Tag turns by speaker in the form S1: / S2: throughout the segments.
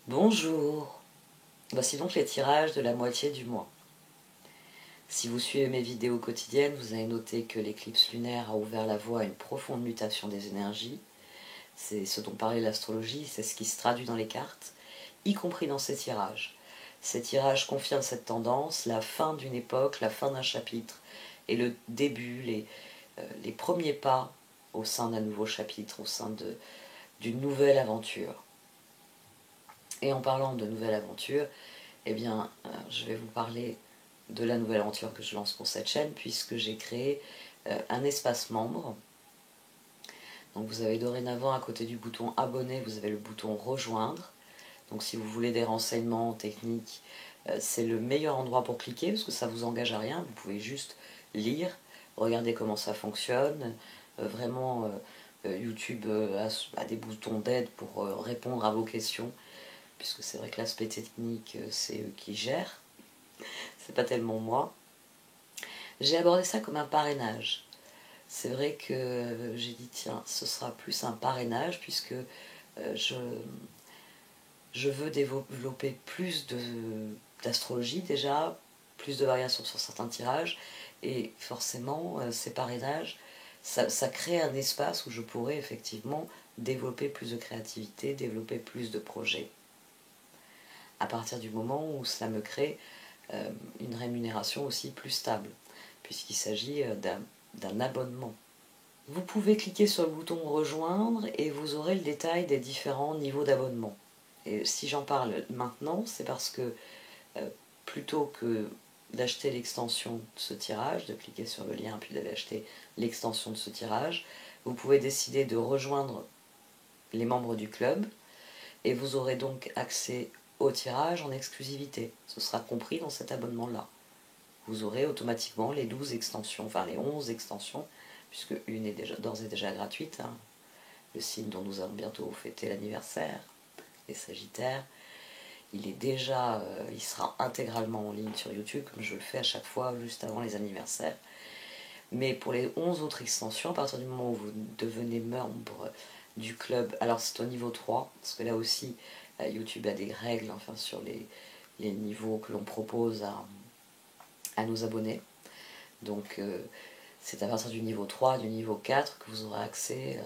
S1: Bonjour, voici donc les tirages de la moitié du mois. Si vous suivez mes vidéos quotidiennes, vous avez noté que l'éclipse lunaire a ouvert la voie à une profonde mutation des énergies. C'est ce dont parlait l'astrologie, c'est ce qui se traduit dans les cartes, y compris dans ces tirages. Ces tirages confirment cette tendance, la fin d'une époque, la fin d'un chapitre, et le début, les premiers pas au sein d'un nouveau chapitre, au sein d'une nouvelle aventure. Et en parlant de nouvelle aventure, eh bien, je vais vous parler de la nouvelle aventure que je lance pour cette chaîne, puisque j'ai créé un espace membre. Donc vous avez dorénavant à côté du bouton abonner, vous avez le bouton rejoindre. Donc si vous voulez des renseignements techniques, c'est le meilleur endroit pour cliquer, parce que ça ne vous engage à rien, vous pouvez juste lire, regarder comment ça fonctionne. Vraiment, YouTube a des boutons d'aide pour répondre à vos questions, puisque c'est vrai que l'aspect technique, c'est eux qui gèrent, c'est pas tellement moi. J'ai abordé ça comme un parrainage. C'est vrai que j'ai dit, tiens, ce sera plus un parrainage, puisque je veux développer plus d'astrologie déjà, plus de variations sur certains tirages, et forcément, ces parrainages, ça crée un espace où je pourrais effectivement développer plus de créativité, développer plus de projets. À partir du moment où cela me crée une rémunération aussi plus stable, puisqu'il s'agit d'un abonnement. Vous pouvez cliquer sur le bouton rejoindre et vous aurez le détail des différents niveaux d'abonnement. Et si j'en parle maintenant, c'est parce que plutôt que d'acheter l'extension de ce tirage, de cliquer sur le lien puis d'aller acheter l'extension de ce tirage, vous pouvez décider de rejoindre les membres du club et vous aurez donc accès au tirage en exclusivité. Ce sera compris dans cet abonnement-là. Vous aurez automatiquement les 12 extensions, enfin les 11 extensions, puisque une est d'ores et déjà gratuite, hein, le signe dont nous allons bientôt fêter l'anniversaire, les Sagittaires. Il sera intégralement en ligne sur YouTube, comme je le fais à chaque fois, juste avant les anniversaires. Mais pour les 11 autres extensions, à partir du moment où vous devenez membre du club, alors c'est au niveau 3, parce que là aussi, YouTube a des règles, enfin, sur les niveaux que l'on propose à nos abonnés. Donc c'est à partir du niveau 3, du niveau 4 que vous aurez accès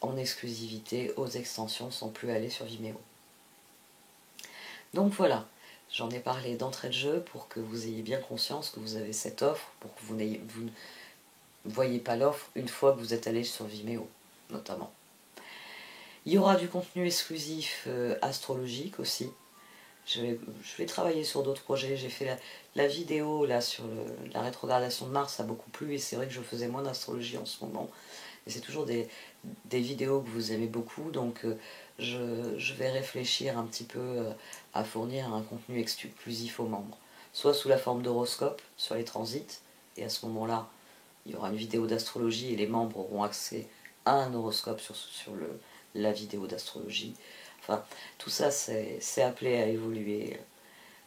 S1: en exclusivité aux extensions sans plus aller sur Vimeo. Donc voilà, j'en ai parlé d'entrée de jeu pour que vous ayez bien conscience que vous avez cette offre, pour que vous ne voyez pas l'offre une fois que vous êtes allé sur Vimeo, notamment. Il y aura du contenu exclusif astrologique aussi. Je vais travailler sur d'autres projets. J'ai fait la vidéo là sur la rétrogradation de Mars, ça a beaucoup plu, et c'est vrai que je faisais moins d'astrologie en ce moment. Et c'est toujours des vidéos que vous aimez beaucoup, donc je vais réfléchir un petit peu à fournir un contenu exclusif aux membres. Soit sous la forme d'horoscope sur les transits, et à ce moment-là, il y aura une vidéo d'astrologie et les membres auront accès à un horoscope sur la vidéo d'astrologie. Enfin, tout ça, c'est appelé à évoluer.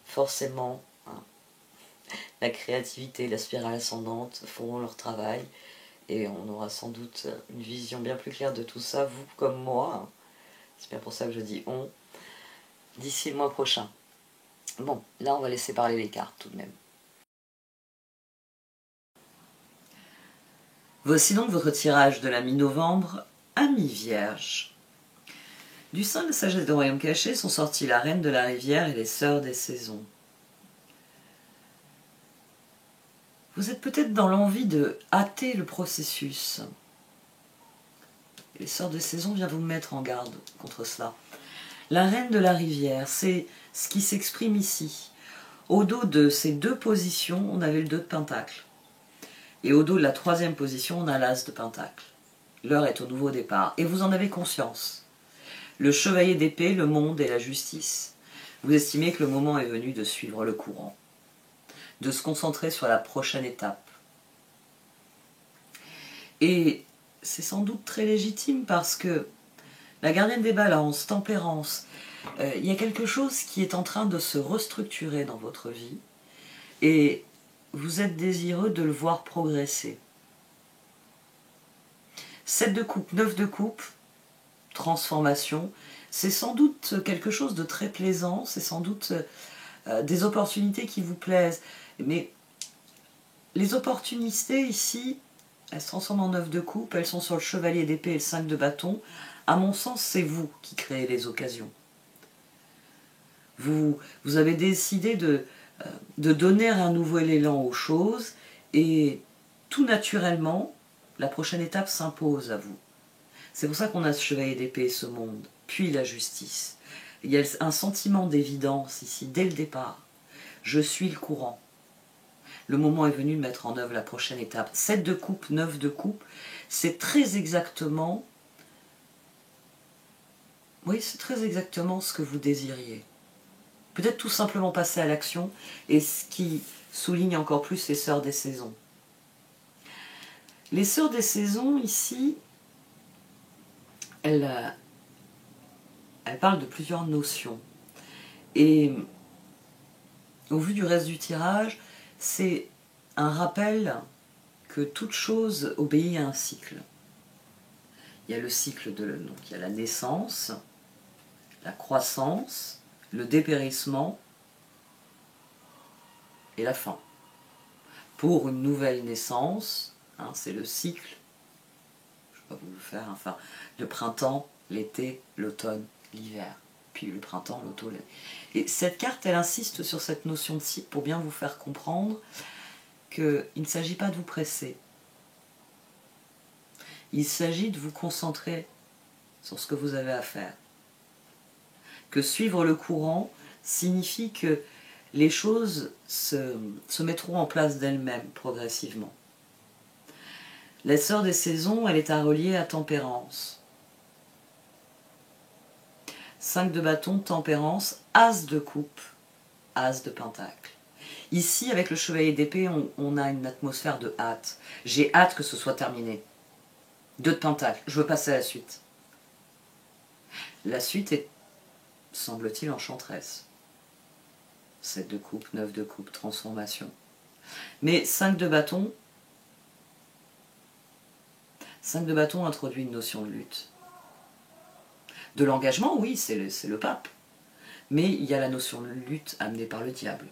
S1: Forcément, hein, la créativité, la spirale ascendante feront leur travail, et on aura sans doute une vision bien plus claire de tout ça, vous comme moi. C'est bien pour ça que je dis on, d'ici le mois prochain. Bon, là on va laisser parler les cartes tout de même. Voici donc votre tirage de la mi-novembre à mi-vierge. Du sein de la sagesse de royaume caché sont sortis la reine de la rivière et les sœurs des saisons. Vous êtes peut-être dans l'envie de hâter le processus. Les sœurs des saisons viennent vous mettre en garde contre cela. La reine de la rivière, c'est ce qui s'exprime ici. Au dos de ces deux positions, on avait le 2 de pentacle. Et au dos de la 3e position, on a l'as de pentacle. L'heure est au nouveau départ, et vous en avez conscience. Le chevalier d'épée, le monde et la justice. Vous estimez que le moment est venu de suivre le courant, de se concentrer sur la prochaine étape. Et c'est sans doute très légitime parce que la gardienne des balances, tempérance, il y a quelque chose qui est en train de se restructurer dans votre vie et vous êtes désireux de le voir progresser. 7 de coupe, 9 de coupe, transformation, c'est sans doute quelque chose de très plaisant, c'est sans doute des opportunités qui vous plaisent. Mais les opportunités ici, elles se transforment en 9 de coupe, elles sont sur le chevalier d'épée et le 5 de bâton. À mon sens, c'est vous qui créez les occasions. Vous avez décidé de donner un nouvel élan aux choses et tout naturellement, la prochaine étape s'impose à vous. C'est pour ça qu'on a ce chevalier d'épée et ce monde, puis la justice. Il y a un sentiment d'évidence ici, dès le départ. Je suis le courant. Le moment est venu de mettre en œuvre la prochaine étape. 7 de coupe, 9 de coupe, c'est très exactement... Oui, c'est très exactement ce que vous désiriez. Peut-être tout simplement passer à l'action, et ce qui souligne encore plus les sœurs des saisons. Les sœurs des saisons, ici, elles parlent de plusieurs notions. Et au vu du reste du tirage, c'est un rappel que toute chose obéit à un cycle. Il y a le cycle donc il y a la naissance, la croissance, le dépérissement et la fin. Pour une nouvelle naissance, hein, c'est le cycle, je ne vais pas vous le faire, enfin, le printemps, l'été, l'automne, l'hiver, puis le printemps, l'automne. Et cette carte, elle insiste sur cette notion de cycle pour bien vous faire comprendre qu'il ne s'agit pas de vous presser. Il s'agit de vous concentrer sur ce que vous avez à faire. Que suivre le courant signifie que les choses se mettront en place d'elles-mêmes progressivement. La sœur des saisons, elle est à relier à tempérance. 5 de bâton, tempérance, as de coupe, as de pentacle. Ici, avec le chevalier d'épée, on a une atmosphère de hâte. J'ai hâte que ce soit terminé. 2 de pentacle, je veux passer à la suite. La suite est, semble-t-il, enchanteresse. 7 de coupe, 9 de coupe, transformation. Mais 5 de bâton, 5 de bâton introduit une notion de lutte. De l'engagement, oui, c'est le pape. Mais il y a la notion de lutte amenée par le diable.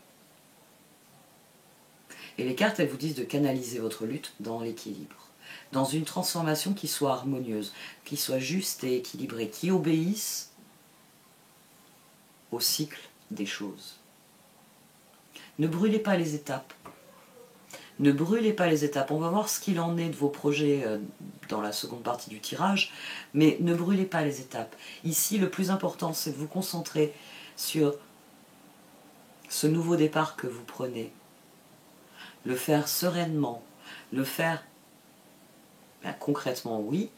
S1: Et les cartes, elles vous disent de canaliser votre lutte dans l'équilibre. Dans une transformation qui soit harmonieuse, qui soit juste et équilibrée, qui obéisse au cycle des choses. Ne brûlez pas les étapes. Ne brûlez pas les étapes. On va voir ce qu'il en est de vos projets dans la seconde partie du tirage, mais ne brûlez pas les étapes. Ici, le plus important, c'est de vous concentrer sur ce nouveau départ que vous prenez. Le faire sereinement, le faire concrètement, oui,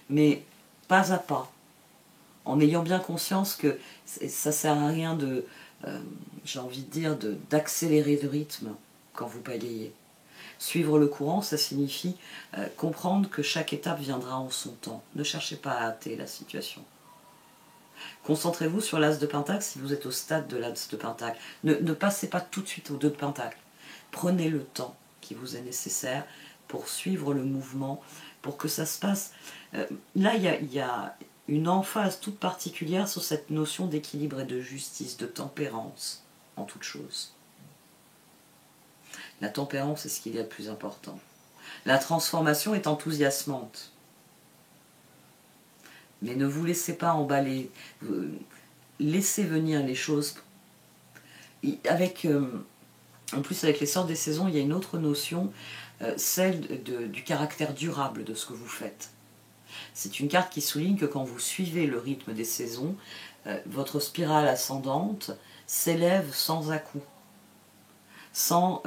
S1: mais pas à pas, en ayant bien conscience que ça ne sert à rien de, j'ai envie de dire, d'accélérer le rythme quand vous bégayez. Suivre le courant, ça signifie comprendre que chaque étape viendra en son temps. Ne cherchez pas à hâter la situation. Concentrez-vous sur l'as de pentacle si vous êtes au stade de l'as de pentacle. Ne passez pas tout de suite au 2 de pentacle. Prenez le temps qui vous est nécessaire pour suivre le mouvement, pour que ça se passe. Là, il y a une emphase toute particulière sur cette notion d'équilibre et de justice, de tempérance en toute chose. La tempérance est ce qu'il y a de plus important. La transformation est enthousiasmante. Mais ne vous laissez pas emballer. Laissez venir les choses. En plus, avec les sortes des saisons, il y a une autre notion, celle du caractère durable de ce que vous faites. C'est une carte qui souligne que quand vous suivez le rythme des saisons, votre spirale ascendante s'élève sans à-coups, sans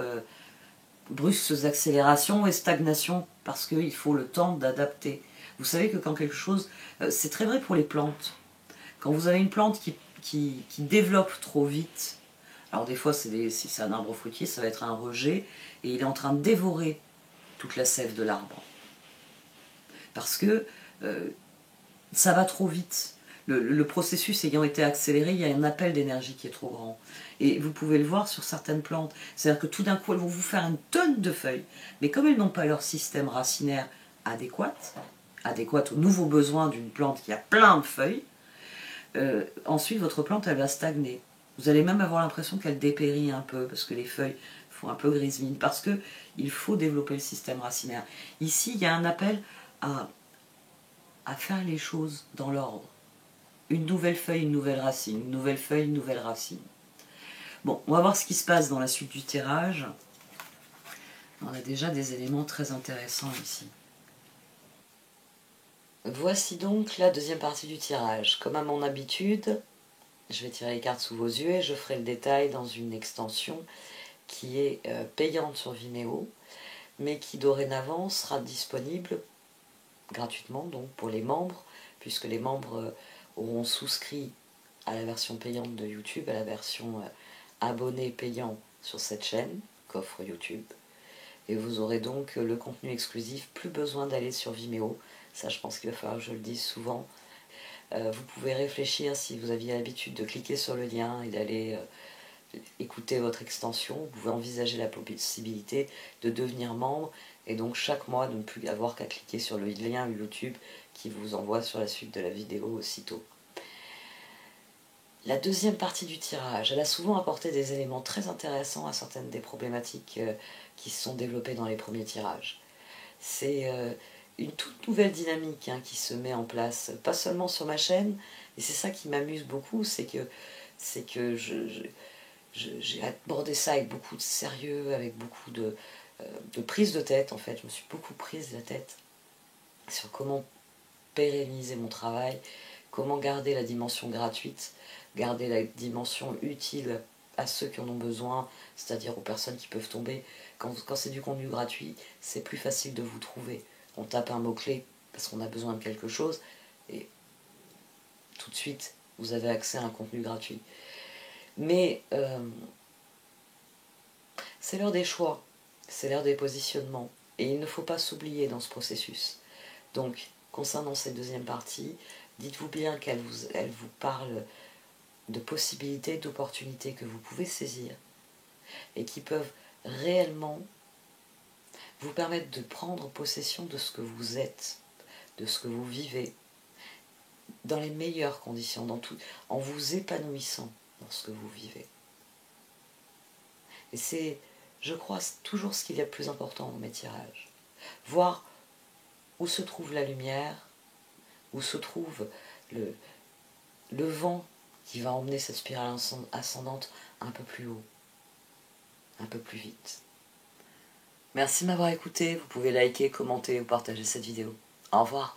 S1: brusques accélérations et stagnation, parce qu'il faut le temps d'adapter. Vous savez que quand quelque chose... c'est très vrai pour les plantes. Quand vous avez une plante qui développe trop vite, alors des fois si c'est un arbre fruitier, ça va être un rejet, et il est en train de dévorer toute la sève de l'arbre. Parce que ça va trop vite. Le processus ayant été accéléré, il y a un appel d'énergie qui est trop grand. Et vous pouvez le voir sur certaines plantes. C'est-à-dire que tout d'un coup, elles vont vous faire une tonne de feuilles. Mais comme elles n'ont pas leur système racinaire adéquat, adéquate aux nouveaux besoins d'une plante qui a plein de feuilles, ensuite votre plante elle va stagner. Vous allez même avoir l'impression qu'elle dépérit un peu parce que les feuilles font un peu grisouille, parce qu'il faut développer le système racinaire. Ici, il y a un appel à faire les choses dans l'ordre. Une nouvelle feuille, une nouvelle racine, une nouvelle feuille, une nouvelle racine. Bon, on va voir ce qui se passe dans la suite du tirage. On a déjà des éléments très intéressants ici. Voici donc la deuxième partie du tirage. Comme à mon habitude, je vais tirer les cartes sous vos yeux et je ferai le détail dans une extension qui est payante sur Vimeo, mais qui dorénavant sera disponible gratuitement donc pour les membres, puisque les membres auront souscrit à la version payante de YouTube, à la version abonné payant sur cette chaîne qu'offre YouTube. Et vous aurez donc le contenu exclusif, plus besoin d'aller sur Vimeo. Ça, je pense qu'il va falloir que je le dise souvent. Vous pouvez réfléchir, si vous aviez l'habitude de cliquer sur le lien et d'aller écouter votre extension, vous pouvez envisager la possibilité de devenir membre et donc chaque mois de ne plus avoir qu'à cliquer sur le lien YouTube qui vous envoie sur la suite de la vidéo aussitôt. La deuxième partie du tirage, elle a souvent apporté des éléments très intéressants à certaines des problématiques qui se sont développées dans les premiers tirages. C'est une toute nouvelle dynamique qui se met en place, pas seulement sur ma chaîne, et c'est ça qui m'amuse beaucoup, c'est que j'ai abordé ça avec beaucoup de sérieux, avec beaucoup de prise de tête en fait. Je me suis beaucoup prise la tête sur comment pérenniser mon travail, comment garder la dimension gratuite, garder la dimension utile à ceux qui en ont besoin, c'est-à-dire aux personnes qui peuvent tomber. Quand c'est du contenu gratuit, c'est plus facile de vous trouver. On tape un mot-clé parce qu'on a besoin de quelque chose et tout de suite, vous avez accès à un contenu gratuit. Mais c'est l'heure des choix, c'est l'heure des positionnements. Et il ne faut pas s'oublier dans ce processus. Donc, concernant cette deuxième partie, dites-vous bien qu'elle vous parle de possibilités, d'opportunités que vous pouvez saisir et qui peuvent réellement vous permettre de prendre possession de ce que vous êtes, de ce que vous vivez, dans les meilleures conditions, en vous épanouissant dans ce que vous vivez. Et c'est, je crois, toujours ce qu'il y a de plus important dans mes tirages. Voir où se trouve la lumière, où se trouve le vent qui va emmener cette spirale ascendante un peu plus haut, un peu plus vite. Merci de m'avoir écouté, vous pouvez liker, commenter ou partager cette vidéo. Au revoir.